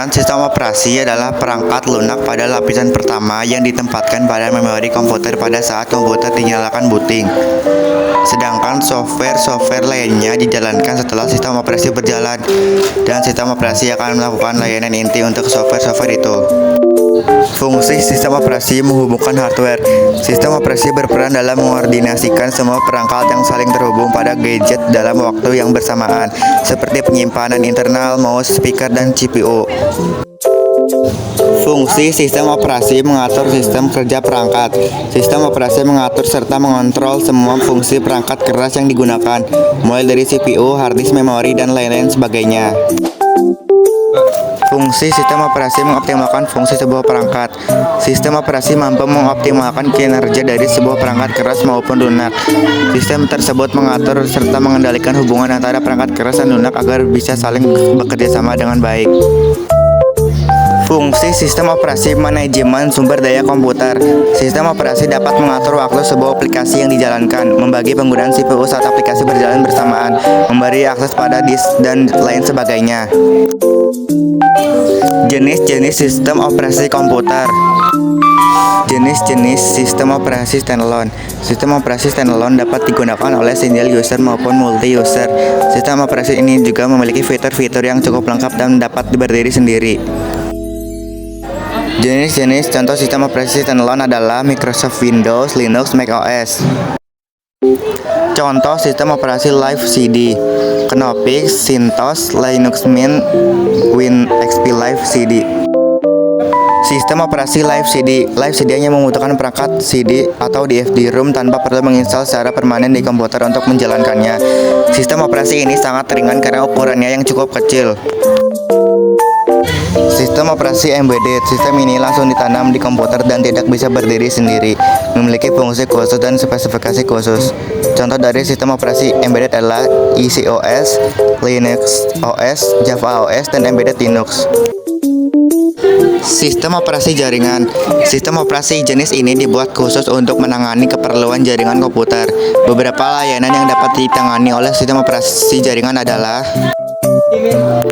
Gambaran sistem operasi adalah perangkat lunak pada lapisan pertama yang ditempatkan pada memori komputer pada saat komputer dinyalakan booting. Sedangkan software lainnya dijalankan setelah sistem operasi berjalan, dan sistem operasi akan melakukan layanan inti untuk software itu. Fungsi sistem operasi menghubungkan hardware. Sistem operasi berperan dalam mengkoordinasikan semua perangkat yang saling terhubung pada gadget dalam waktu yang bersamaan, seperti penyimpanan internal, mouse, speaker, dan CPU. Fungsi sistem operasi mengatur sistem kerja perangkat. Sistem operasi mengatur serta mengontrol semua fungsi perangkat keras yang digunakan, mulai dari CPU, hard disk, memori, dan lain-lain sebagainya. Fungsi sistem operasi mengoptimalkan fungsi sebuah perangkat. Sistem operasi mampu mengoptimalkan kinerja dari sebuah perangkat keras maupun lunak. Sistem tersebut mengatur serta mengendalikan hubungan antara perangkat keras dan lunak agar bisa saling bekerja sama dengan baik. Fungsi sistem operasi manajemen sumber daya komputer. Sistem operasi dapat mengatur waktu sebuah aplikasi yang dijalankan, membagi penggunaan CPU saat aplikasi berjalan bersamaan, memberi akses pada disk, dan lain sebagainya. Jenis-jenis sistem operasi komputer. Jenis-jenis sistem operasi standalone. Sistem operasi standalone dapat digunakan oleh single user maupun multi-user. Sistem operasi ini juga memiliki fitur-fitur yang cukup lengkap dan dapat berdiri sendiri. Jenis-jenis contoh sistem operasi standalone adalah Microsoft Windows, Linux, Mac OS. Contoh sistem operasi Live CD: Knoppix, CentOS, Linux Mint, Win XP Live CD. Sistem operasi Live CD. Live CD hanya membutuhkan perangkat CD atau DVD-ROM tanpa perlu menginstal secara permanen di komputer untuk menjalankannya. Sistem operasi ini sangat ringan karena ukurannya yang cukup kecil. Sistem operasi embedded. Sistem ini langsung ditanam di komputer dan tidak bisa berdiri sendiri, memiliki fungsi khusus dan spesifikasi khusus. Contoh dari sistem operasi embedded adalah EasyOS, Linux OS, Java OS, dan Embedded Linux. Sistem operasi jaringan. Sistem operasi jenis ini dibuat khusus untuk menangani keperluan jaringan komputer. Beberapa layanan yang dapat ditangani oleh sistem operasi jaringan adalah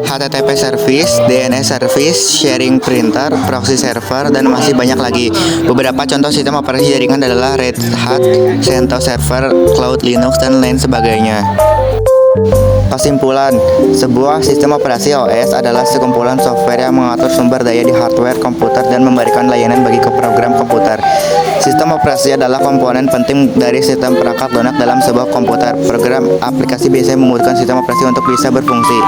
HTTP service, DNS service, sharing printer, proxy server, dan masih banyak lagi. Beberapa contoh sistem operasi jaringan adalah Red Hat, CentOS Server, Cloud Linux, dan lain sebagainya. Kesimpulan, sebuah sistem operasi OS adalah sekumpulan software yang mengatur sumber daya di hardware komputer dan memberikan layanan bagi program komputer. Sistem operasi adalah komponen penting dari sistem perangkat lunak dalam sebuah komputer. Program aplikasi biasanya membutuhkan sistem operasi untuk bisa berfungsi.